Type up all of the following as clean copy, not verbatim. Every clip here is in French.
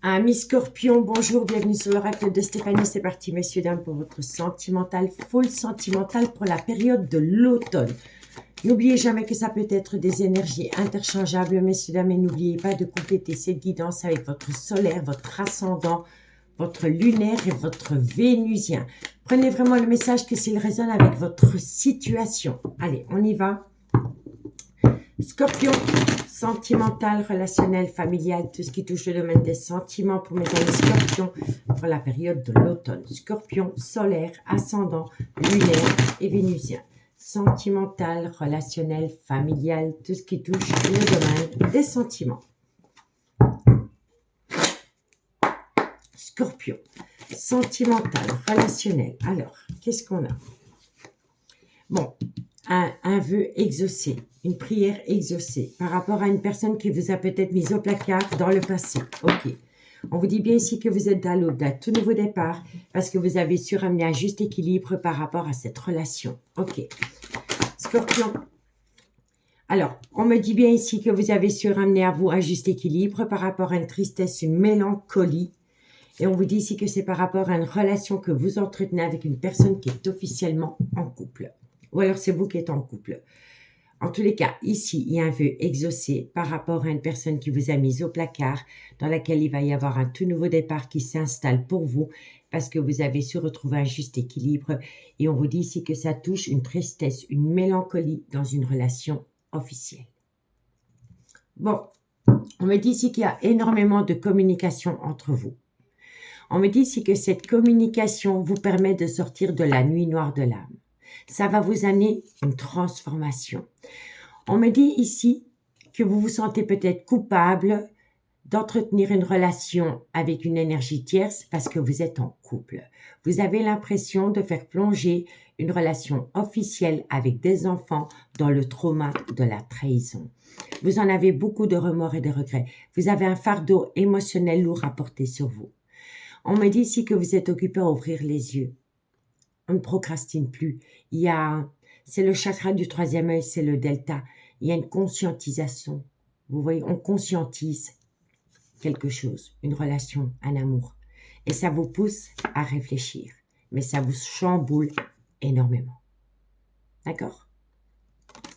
Amis Scorpion, bonjour, bienvenue sur l'oracle de Stéphanie. C'est parti, messieurs, dames, pour votre sentimental, full sentimental pour la période de l'automne. N'oubliez jamais que ça peut être des énergies interchangeables, messieurs, dames, et n'oubliez pas de compléter cette guidance avec votre solaire, votre ascendant, votre lunaire et votre vénusien. Prenez vraiment le message que s'il résonne avec votre situation. Allez, on y va. Scorpion, sentimental, relationnel, familial, tout ce qui touche le domaine des sentiments pour mes amis Scorpion pour la période de l'automne. Scorpion, solaire, ascendant, lunaire et vénusien. Sentimental, relationnel, familial, tout ce qui touche le domaine des sentiments. Scorpion, sentimental, relationnel. Alors, qu'est-ce qu'on a? Bon, un vœu exaucé, une prière exaucée par rapport à une personne qui vous a peut-être mis au placard dans le passé. Ok. On vous dit bien ici que vous êtes à l'aube d'un tout nouveau départ parce que vous avez su ramener un juste équilibre par rapport à cette relation. Ok. Scorpion. Alors, on me dit bien ici que vous avez su ramener à vous un juste équilibre par rapport à une tristesse, une mélancolie. Et on vous dit ici que c'est par rapport à une relation que vous entretenez avec une personne qui est officiellement en couple. Ou alors c'est vous qui êtes en couple. En tous les cas, ici, il y a un vœu exaucé par rapport à une personne qui vous a mis au placard, dans laquelle il va y avoir un tout nouveau départ qui s'installe pour vous, parce que vous avez su retrouver un juste équilibre. Et on vous dit ici que ça touche une tristesse, une mélancolie dans une relation officielle. Bon, on me dit ici qu'il y a énormément de communication entre vous. On me dit ici que cette communication vous permet de sortir de la nuit noire de l'âme. Ça va vous amener une transformation. On me dit ici que vous vous sentez peut-être coupable d'entretenir une relation avec une énergie tierce parce que vous êtes en couple. Vous avez l'impression de faire plonger une relation officielle avec des enfants dans le trauma de la trahison. Vous en avez beaucoup de remords et de regrets. Vous avez un fardeau émotionnel lourd à porter sur vous. On me dit ici que vous êtes occupé à ouvrir les yeux. On ne procrastine plus. C'est le chakra du troisième œil, c'est le delta. Il y a une conscientisation. Vous voyez, on conscientise quelque chose, une relation, un amour. Et ça vous pousse à réfléchir. Mais ça vous chamboule énormément. D'accord?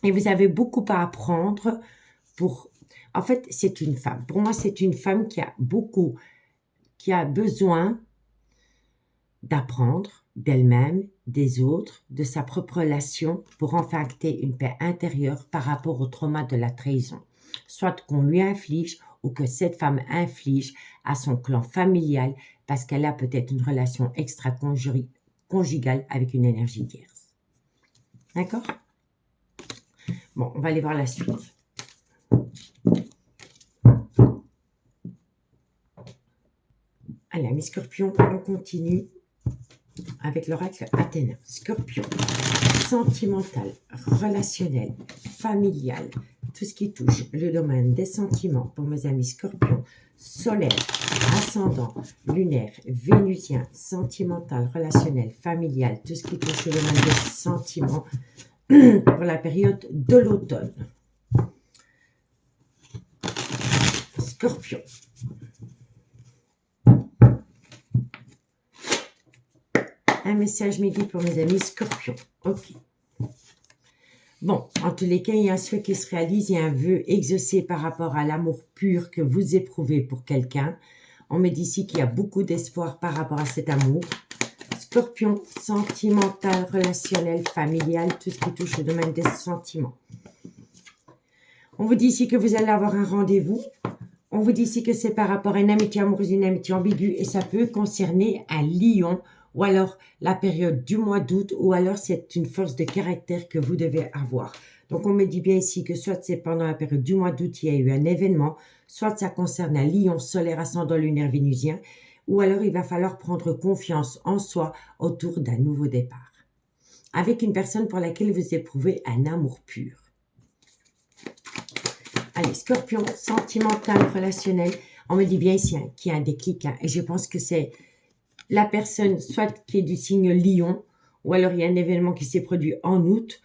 Et vous avez beaucoup à apprendre pour... En fait, c'est une femme. Pour moi, c'est une femme qui a besoin d'apprendre d'elle-même, des autres, de sa propre relation pour enfin acter une paix intérieure par rapport au trauma de la trahison. Soit qu'on lui inflige ou que cette femme inflige à son clan familial parce qu'elle a peut-être une relation extra-conjugale avec une énergie tierce. D'accord? Bon, on va aller voir la suite. Allez, amis Scorpion, on continue avec l'oracle Athéna. Scorpion, sentimental, relationnel, familial, tout ce qui touche le domaine des sentiments pour mes amis Scorpion, solaire, ascendant, lunaire, vénusien, sentimental, relationnel, familial, tout ce qui touche le domaine des sentiments pour la période de l'automne. Scorpion. Un message midi pour mes amis Scorpion. Ok. Bon, en tous les cas, il y a un souhait qui se réalise, il y a un vœu exaucé par rapport à l'amour pur que vous éprouvez pour quelqu'un. On me dit ici qu'il y a beaucoup d'espoir par rapport à cet amour. Scorpion, sentimental, relationnel, familial, tout ce qui touche le domaine des sentiments. On vous dit ici que vous allez avoir un rendez-vous. On vous dit ici que c'est par rapport à une amitié amoureuse, une amitié ambiguë, et ça peut concerner un lion, ou alors la période du mois d'août, ou alors c'est une force de caractère que vous devez avoir. Donc on me dit bien ici que soit c'est pendant la période du mois d'août, il y a eu un événement, soit ça concerne un lion solaire ascendant lunaire vénusien, ou alors il va falloir prendre confiance en soi autour d'un nouveau départ. Avec une personne pour laquelle vous éprouvez un amour pur. Allez, Scorpion, sentimental, relationnel. On me dit bien ici qu'il y a un déclic. Et je pense que c'est la personne, soit qui est du signe lion, ou alors il y a un événement qui s'est produit en août,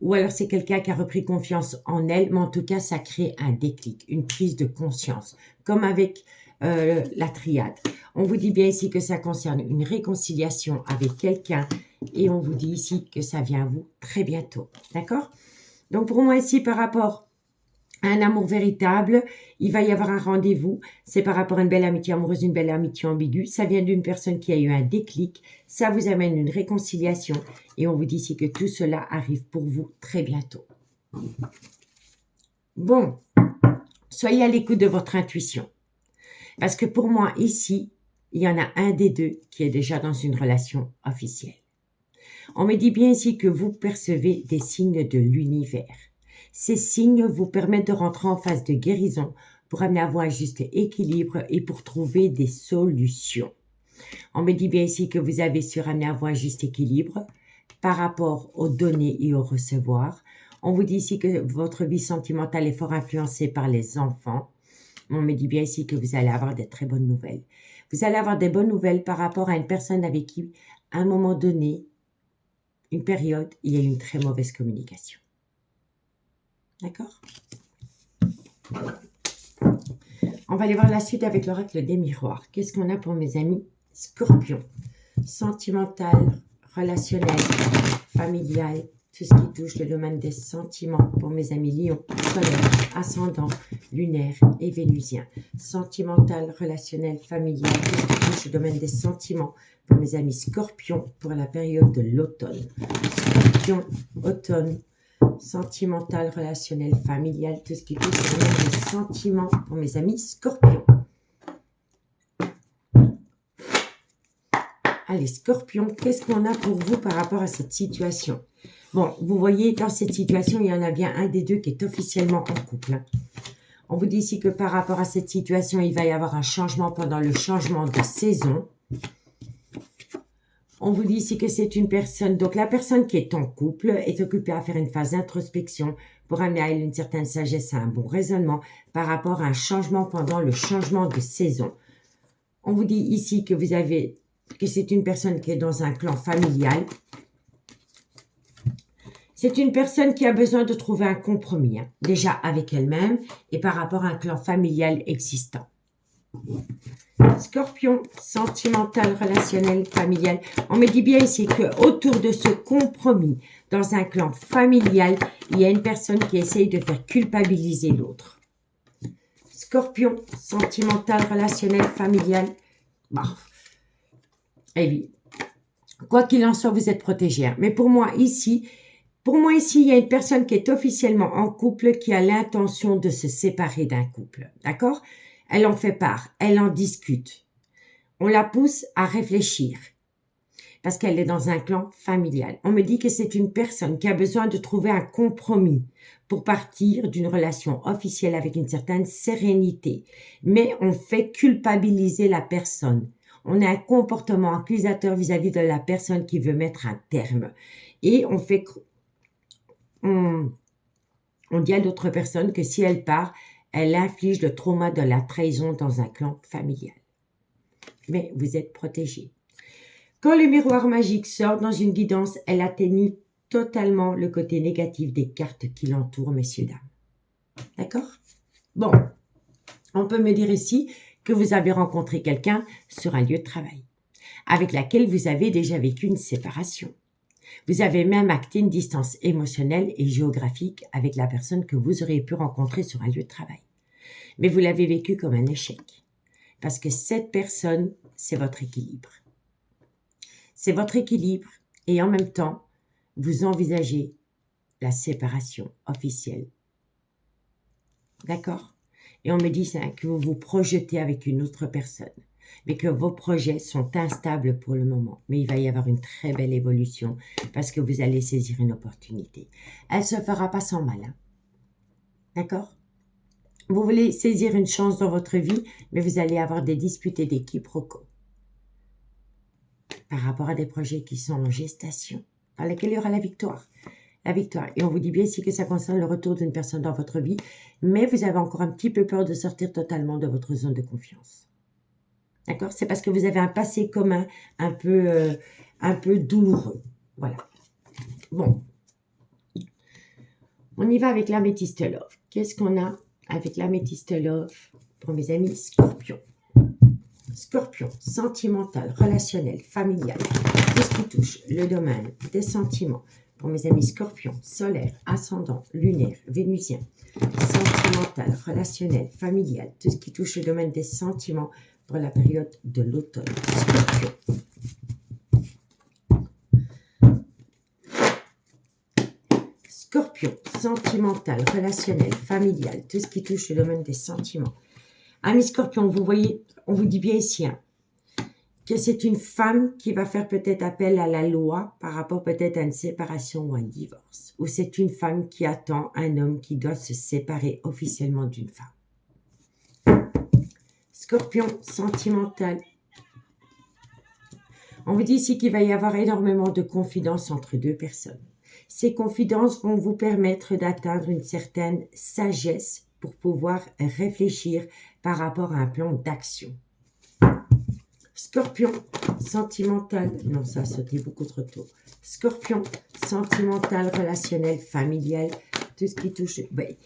ou alors c'est quelqu'un qui a repris confiance en elle, mais en tout cas, ça crée un déclic, une prise de conscience. Comme avec la triade. On vous dit bien ici que ça concerne une réconciliation avec quelqu'un et on vous dit ici que ça vient à vous très bientôt. D'accord? Donc pour moi ici, par rapport à un amour véritable, il va y avoir un rendez-vous. C'est par rapport à une belle amitié amoureuse, une belle amitié ambiguë. Ça vient d'une personne qui a eu un déclic. Ça vous amène une réconciliation et on vous dit ici que tout cela arrive pour vous très bientôt. Bon, soyez à l'écoute de votre intuition. Parce que pour moi, ici, il y en a un des deux qui est déjà dans une relation officielle. On me dit bien ici que vous percevez des signes de l'univers. Ces signes vous permettent de rentrer en phase de guérison pour amener à avoir un juste équilibre et pour trouver des solutions. On me dit bien ici que vous avez su ramener à avoir un juste équilibre par rapport aux donner et au recevoir. On vous dit ici que votre vie sentimentale est fort influencée par les enfants. On me dit bien ici que vous allez avoir des très bonnes nouvelles. Vous allez avoir des bonnes nouvelles par rapport à une personne avec qui, à un moment donné, une période, il y a eu une très mauvaise communication. D'accord? On va aller voir la suite avec l'oracle des miroirs. Qu'est-ce qu'on a pour mes amis Scorpion? Sentimental, relationnel, familial, tout ce qui touche le domaine des sentiments pour mes amis Lion, Solaire, Ascendant, Lunaire et Vénusien. Sentimental, relationnel, familial, tout ce qui touche le domaine des sentiments pour mes amis Scorpion pour la période de l'automne. Scorpion, automne, sentimental, relationnel, familial, tout ce qui touche le domaine des sentiments pour mes amis Scorpion. Allez, Scorpion, qu'est-ce qu'on a pour vous par rapport à cette situation? Bon, vous voyez, dans cette situation, il y en a bien un des deux qui est officiellement en couple. On vous dit ici que par rapport à cette situation, il va y avoir un changement pendant le changement de saison. On vous dit ici que c'est une personne, donc la personne qui est en couple est occupée à faire une phase d'introspection pour amener à elle une certaine sagesse, un bon raisonnement par rapport à un changement pendant le changement de saison. On vous dit ici que que c'est une personne qui est dans un clan familial. C'est une personne qui a besoin de trouver un compromis, déjà avec elle-même et par rapport à un clan familial existant. Scorpion, sentimental, relationnel, familial. On me dit bien ici que autour de ce compromis, dans un clan familial, il y a une personne qui essaye de faire culpabiliser l'autre. Scorpion, sentimental, relationnel, familial. Bah. Eh bien, quoi qu'il en soit, vous êtes protégé. Mais pour moi, ici, il y a une personne qui est officiellement en couple qui a l'intention de se séparer d'un couple. D'accord? Elle en fait part, elle en discute. On la pousse à réfléchir parce qu'elle est dans un clan familial. On me dit que c'est une personne qui a besoin de trouver un compromis pour partir d'une relation officielle avec une certaine sérénité. Mais on fait culpabiliser la personne. On a un comportement accusateur vis-à-vis de la personne qui veut mettre un terme. Et on dit à l'autre personne que si elle part, elle inflige le trauma de la trahison dans un clan familial. Mais vous êtes protégé. Quand le miroir magique sort dans une guidance, elle atténue totalement le côté négatif des cartes qui l'entourent, messieurs, dames. D'accord? Bon, on peut me dire ici que vous avez rencontré quelqu'un sur un lieu de travail, avec laquelle vous avez déjà vécu une séparation. Vous avez même acté une distance émotionnelle et géographique avec la personne que vous auriez pu rencontrer sur un lieu de travail. Mais vous l'avez vécu comme un échec. Parce que cette personne, c'est votre équilibre. C'est votre équilibre et en même temps, vous envisagez la séparation officielle. D'accord? Et on me dit ça, que vous vous projetez avec une autre personne, mais que vos projets sont instables pour le moment. Mais il va y avoir une très belle évolution parce que vous allez saisir une opportunité. Elle ne se fera pas sans mal. Hein? D'accord? Vous voulez saisir une chance dans votre vie, mais vous allez avoir des disputes et des quiproquos par rapport à des projets qui sont en gestation, dans lesquels il y aura la victoire. La victoire. Et on vous dit bien ici que ça concerne le retour d'une personne dans votre vie, mais vous avez encore un petit peu peur de sortir totalement de votre zone de confiance. D'accord? C'est parce que vous avez un passé commun un peu douloureux. Voilà. Bon. On y va avec l'améthyste love. Qu'est-ce qu'on a avec l'améthyste love pour mes amis Scorpions? Scorpion, sentimental, relationnel, familial, tout ce qui touche le domaine des sentiments. Pour mes amis scorpions, solaire, ascendant, lunaire, vénusien, sentimental, relationnel, familial, tout ce qui touche le domaine des sentiments pour la période de l'automne. Scorpion. Scorpion, sentimental, relationnel, familial, tout ce qui touche le domaine des sentiments. Amis Scorpion, vous voyez, on vous dit bien ici que c'est une femme qui va faire peut-être appel à la loi par rapport peut-être à une séparation ou un divorce. Ou c'est une femme qui attend un homme qui doit se séparer officiellement d'une femme. Scorpion, sentimental. On vous dit ici qu'il va y avoir énormément de confidences entre deux personnes. Ces confidences vont vous permettre d'atteindre une certaine sagesse pour pouvoir réfléchir par rapport à un plan d'action. Scorpion, sentimental. Non, ça a sauté beaucoup trop tôt. Scorpion, sentimental, relationnel, familial, tout ce qui touche. Ouais.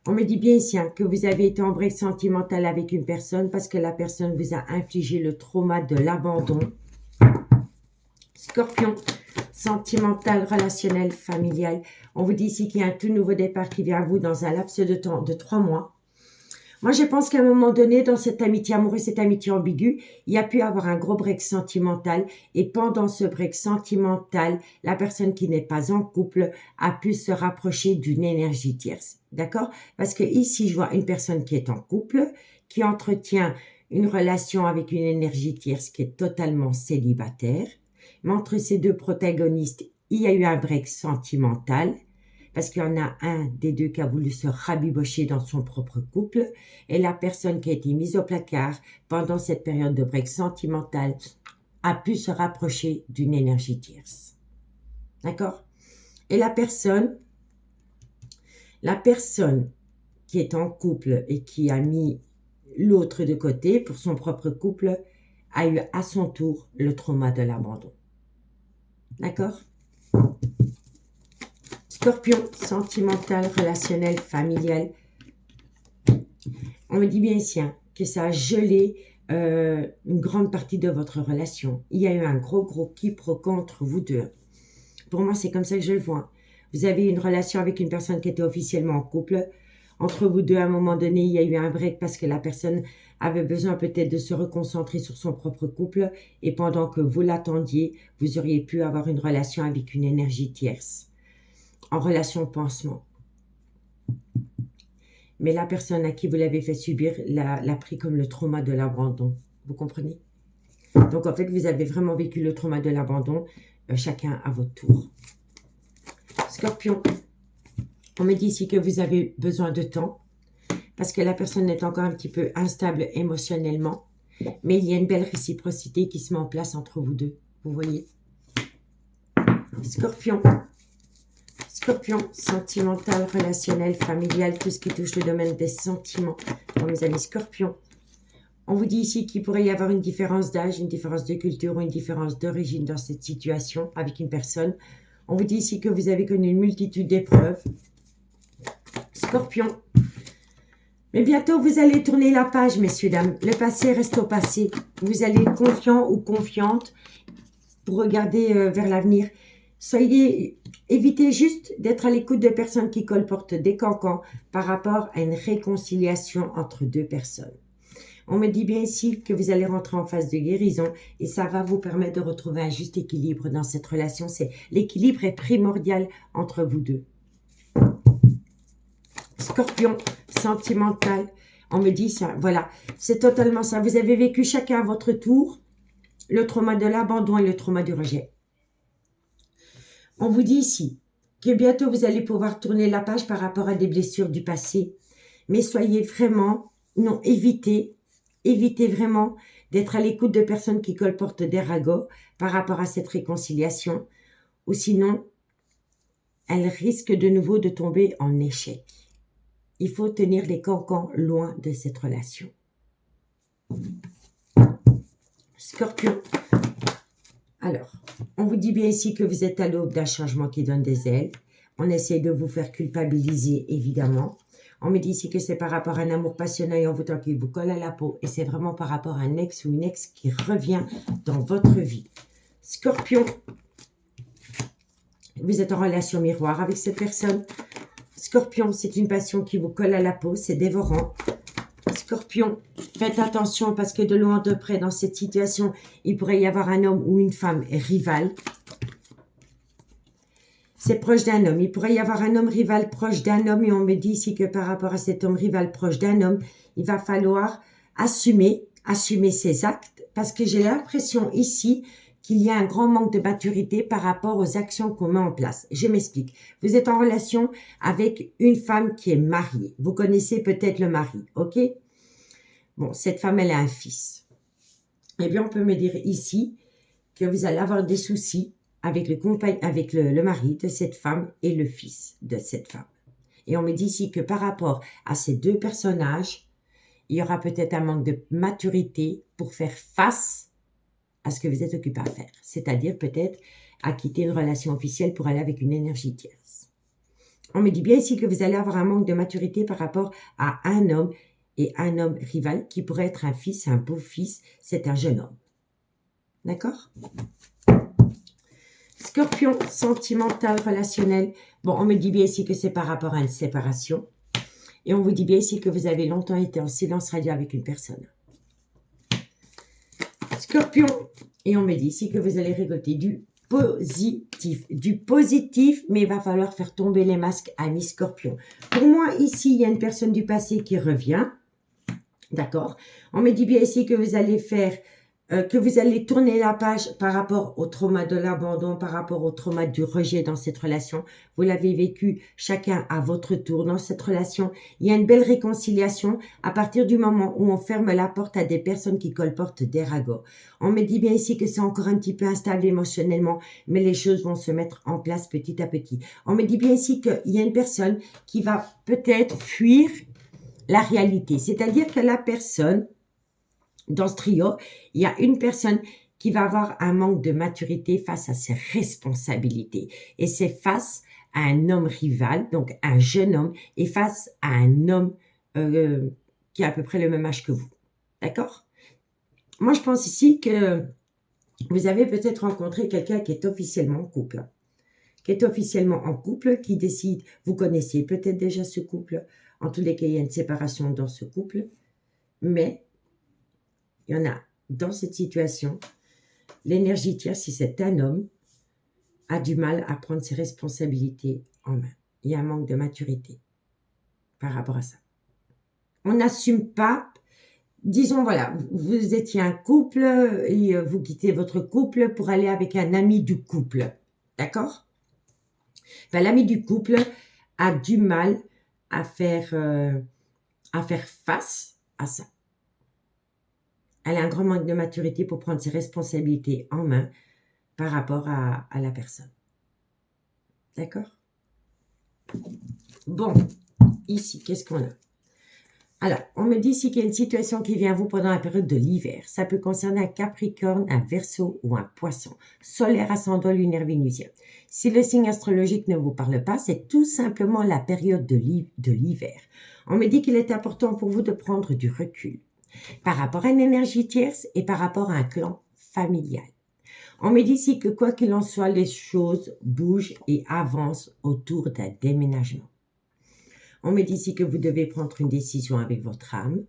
On me dit bien ici que vous avez été en break sentimental avec une personne parce que la personne vous a infligé le trauma de l'abandon. Scorpion, sentimental, relationnel, familial. On vous dit ici qu'il y a un tout nouveau départ qui vient à vous dans un laps de temps de 3 mois. Moi, je pense qu'à un moment donné, dans cette amitié amoureuse, cette amitié ambiguë, il y a pu avoir un gros break sentimental. Et pendant ce break sentimental, la personne qui n'est pas en couple a pu se rapprocher d'une énergie tierce. D'accord? Parce que ici, je vois une personne qui est en couple, qui entretient une relation avec une énergie tierce qui est totalement célibataire. Mais entre ces deux protagonistes, il y a eu un break sentimental. Parce qu'il y en a un des deux qui a voulu se rabibocher dans son propre couple. Et la personne qui a été mise au placard pendant cette période de break sentimental a pu se rapprocher d'une énergie tierce. D'accord? Et la personne qui est en couple et qui a mis l'autre de côté pour son propre couple a eu à son tour le trauma de l'abandon. D'accord? Scorpion, sentimental, relationnel, familial. On me dit bien ici que ça a gelé une grande partie de votre relation. Il y a eu un gros quiproquo entre vous deux. Pour moi, c'est comme ça que je le vois. Vous avez une relation avec une personne qui était officiellement en couple. Entre vous deux, à un moment donné, il y a eu un break parce que la personne avait besoin peut-être de se reconcentrer sur son propre couple. Et pendant que vous l'attendiez, vous auriez pu avoir une relation avec une énergie tierce. En relation pansement. Mais la personne à qui vous l'avez fait subir l'a pris comme le trauma de l'abandon. Vous comprenez? Donc, en fait, vous avez vraiment vécu le trauma de l'abandon, chacun à votre tour. Scorpion, on me dit ici que vous avez besoin de temps parce que la personne est encore un petit peu instable émotionnellement. Mais il y a une belle réciprocité qui se met en place entre vous deux. Vous voyez? Scorpion. Scorpion, sentimental, relationnel, familial, tout ce qui touche le domaine des sentiments. Pour mes amis scorpions, on vous dit ici qu'il pourrait y avoir une différence d'âge, une différence de culture ou une différence d'origine dans cette situation avec une personne. On vous dit ici que vous avez connu une multitude d'épreuves. Scorpion. Mais bientôt, vous allez tourner la page, messieurs, dames. Le passé reste au passé. Vous allez être confiant ou confiante pour regarder vers l'avenir. Évitez juste d'être à l'écoute de personnes qui colportent des cancans par rapport à une réconciliation entre deux personnes. On me dit bien ici que vous allez rentrer en phase de guérison et ça va vous permettre de retrouver un juste équilibre dans cette relation. L'équilibre est primordial entre vous deux. Scorpion, sentimental. On me dit ça, voilà, c'est totalement ça. Vous avez vécu chacun à votre tour le trauma de l'abandon et le trauma du rejet. On vous dit ici que bientôt vous allez pouvoir tourner la page par rapport à des blessures du passé. Mais soyez vraiment, évitez vraiment d'être à l'écoute de personnes qui colportent des ragots par rapport à cette réconciliation. Ou sinon, elles risquent de nouveau de tomber en échec. Il faut tenir les cancans loin de cette relation. Scorpion. Alors, on vous dit bien ici que vous êtes à l'aube d'un changement qui donne des ailes. On essaie de vous faire culpabiliser, évidemment. On me dit ici que c'est par rapport à un amour passionnel et envoûtant qui vous colle à la peau. Et c'est vraiment par rapport à un ex ou une ex qui revient dans votre vie. Scorpion, vous êtes en relation miroir avec cette personne. Scorpion, c'est une passion qui vous colle à la peau, c'est dévorant. Scorpion, faites attention parce que de loin de près, dans cette situation, il pourrait y avoir un homme ou une femme rivale. C'est proche d'un homme. Il pourrait y avoir un homme rival proche d'un homme et on me dit ici que par rapport à cet homme rival proche d'un homme, il va falloir assumer ses actes parce que j'ai l'impression ici qu'il y a un grand manque de maturité par rapport aux actions qu'on met en place. Je m'explique. Vous êtes en relation avec une femme qui est mariée. Vous connaissez peut-être le mari, ok? Bon, cette femme, elle a un fils. Eh bien, on peut me dire ici que vous allez avoir des soucis avec le mari de cette femme et le fils de cette femme. Et on me dit ici que par rapport à ces deux personnages, il y aura peut-être un manque de maturité pour faire face à ce que vous êtes occupé à faire. C'est-à-dire peut-être à quitter une relation officielle pour aller avec une énergie tierce. On me dit bien ici que vous allez avoir un manque de maturité par rapport à un homme et un homme rival qui pourrait être un fils, un beau-fils, c'est un jeune homme. D'accord ? Scorpion, sentimental, relationnel. Bon, on me dit bien ici que c'est par rapport à une séparation. Et on vous dit bien ici que vous avez longtemps été en silence radio avec une personne. Scorpion, et on me dit ici que vous allez récolter du positif. Du positif, mais il va falloir faire tomber les masques, amis Scorpion. Pour moi, ici, il y a une personne du passé qui revient. D'accord. On me dit bien ici que vous allez faire, que vous allez tourner la page par rapport au trauma de l'abandon, par rapport au trauma du rejet dans cette relation. Vous l'avez vécu chacun à votre tour dans cette relation. Il y a une belle réconciliation à partir du moment où on ferme la porte à des personnes qui colportent des ragots. On me dit bien ici que c'est encore un petit peu instable émotionnellement, mais les choses vont se mettre en place petit à petit. On me dit bien ici qu'il y a une personne qui va peut-être fuir la réalité. C'est-à-dire que la personne, dans ce trio, il y a une personne qui va avoir un manque de maturité face à ses responsabilités. Et c'est face à un homme rival, donc un jeune homme, et face à un homme qui a à peu près le même âge que vous. D'accord? Moi, je pense ici que vous avez peut-être rencontré quelqu'un qui est officiellement en couple. Qui décide, vous connaissiez peut-être déjà ce couple. En tous les cas, il y a une séparation dans ce couple. Mais il y en a dans cette situation, l'énergie tierce, si c'est un homme, a du mal à prendre ses responsabilités en main. Il y a un manque de maturité par rapport à ça. On n'assume pas, disons voilà, vous étiez un couple et vous quittez votre couple pour aller avec un ami du couple. D'accord ? Ben, l'ami du couple a du mal à faire face à ça. Elle a un grand manque de maturité pour prendre ses responsabilités en main par rapport à la personne. D'accord? Bon, ici, qu'est-ce qu'on a? Alors, on me dit ici qu'il y a une situation qui vient à vous pendant la période de l'hiver. Ça peut concerner un Capricorne, un Verseau ou un Poisson. Solaire, ascendant, lunaire, vénusien. Si le signe astrologique ne vous parle pas, c'est tout simplement la période de l'hiver. On me dit qu'il est important pour vous de prendre du recul par rapport à une énergie tierce et par rapport à un clan familial. On me dit ici que quoi qu'il en soit, les choses bougent et avancent autour d'un déménagement. On me dit ici que vous devez prendre une décision avec votre âme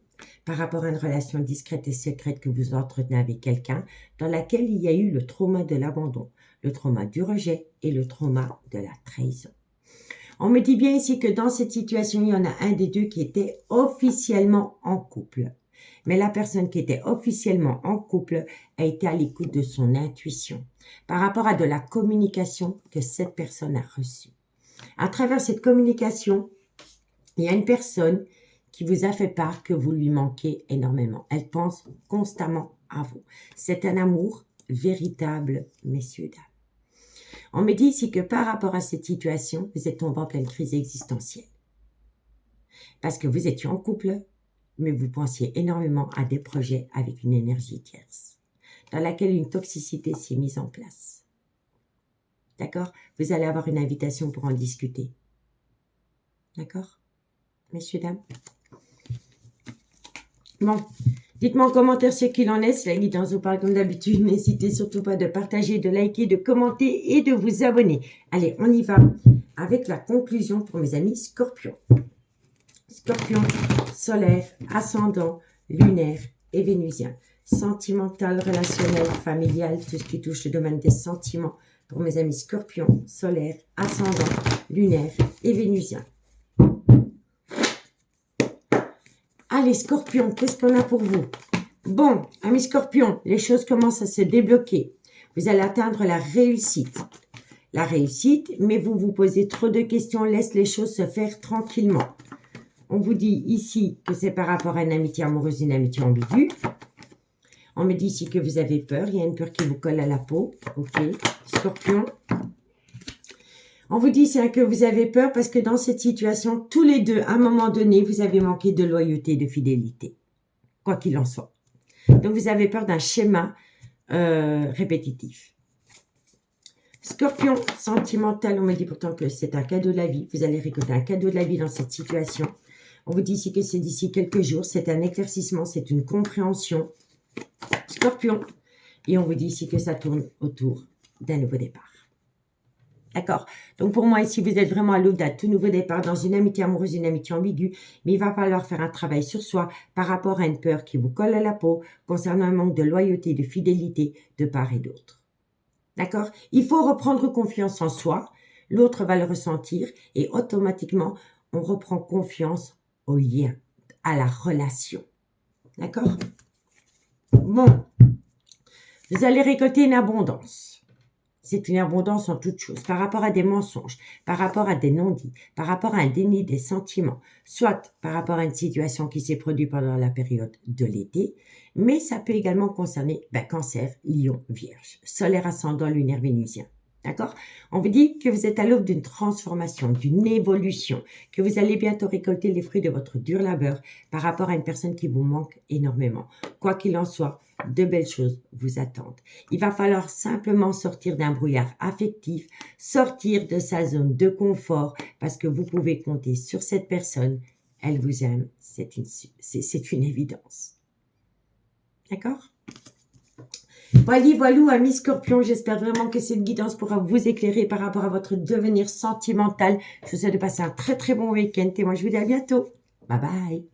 par rapport à une relation discrète et secrète que vous entretenez avec quelqu'un dans laquelle il y a eu le trauma de l'abandon, le trauma du rejet et le trauma de la trahison. On me dit bien ici que dans cette situation, il y en a un des deux qui était officiellement en couple. Mais la personne qui était officiellement en couple a été à l'écoute de son intuition par rapport à de la communication que cette personne a reçue. À travers cette communication, il y a une personne qui vous a fait part que vous lui manquez énormément. Elle pense constamment à vous. C'est un amour véritable, messieurs, dames. On me dit ici que par rapport à cette situation, vous êtes tombé en pleine crise existentielle. Parce que vous étiez en couple, mais vous pensiez énormément à des projets avec une énergie tierce, dans laquelle une toxicité s'est mise en place. D'accord? Vous allez avoir une invitation pour en discuter. D'accord? messieurs, dames. Bon, dites-moi en commentaire ce qu'il en est. Si la guidance vous parle comme d'habitude, n'hésitez surtout pas de partager, de liker, de commenter et de vous abonner. Allez, on y va avec la conclusion pour mes amis Scorpions. Scorpion, solaire, ascendant, lunaire et vénusien. Sentimental, relationnel, familial, tout ce qui touche le domaine des sentiments pour mes amis Scorpions, solaire, ascendant, lunaire et vénusien. Allez, Scorpion, qu'est-ce qu'on a pour vous? Bon, amis Scorpions, les choses commencent à se débloquer. Vous allez atteindre la réussite. La réussite, mais vous vous posez trop de questions, laisse les choses se faire tranquillement. On vous dit ici que c'est par rapport à une amitié amoureuse, une amitié ambiguë. On me dit ici que vous avez peur, il y a une peur qui vous colle à la peau. Ok, Scorpion. On vous dit que vous avez peur parce que dans cette situation, tous les deux, à un moment donné, vous avez manqué de loyauté, de fidélité. Quoi qu'il en soit. Donc, vous avez peur d'un schéma répétitif. Scorpion, sentimental, on me dit pourtant que c'est un cadeau de la vie. Vous allez récolter un cadeau de la vie dans cette situation. On vous dit ici que c'est d'ici quelques jours. C'est un éclaircissement, c'est une compréhension. Scorpion. Et on vous dit ici que ça tourne autour d'un nouveau départ. D'accord. Donc, pour moi, ici, vous êtes vraiment à l'aube d'un tout nouveau départ dans une amitié amoureuse, une amitié ambiguë. Mais il va falloir faire un travail sur soi par rapport à une peur qui vous colle à la peau concernant un manque de loyauté, de fidélité de part et d'autre. D'accord? Il faut reprendre confiance en soi. L'autre va le ressentir et automatiquement, on reprend confiance au lien, à la relation. D'accord? Bon. Vous allez récolter une abondance. C'est une abondance en toutes choses, par rapport à des mensonges, par rapport à des non-dits, par rapport à un déni des sentiments, soit par rapport à une situation qui s'est produite pendant la période de l'été, mais ça peut également concerner Cancer, Lion, Vierge, solaire ascendant, lunaire, vénusien. D'accord? On vous dit que vous êtes à l'aube d'une transformation, d'une évolution, que vous allez bientôt récolter les fruits de votre dur labeur par rapport à une personne qui vous manque énormément. Quoi qu'il en soit, de belles choses vous attendent. Il va falloir simplement sortir d'un brouillard affectif, sortir de sa zone de confort parce que vous pouvez compter sur cette personne. Elle vous aime, c'est une évidence. D'accord? Voilà, amis Scorpions, j'espère vraiment que cette guidance pourra vous éclairer par rapport à votre devenir sentimental. Je vous souhaite de passer un très très bon week-end et moi je vous dis à bientôt. Bye bye.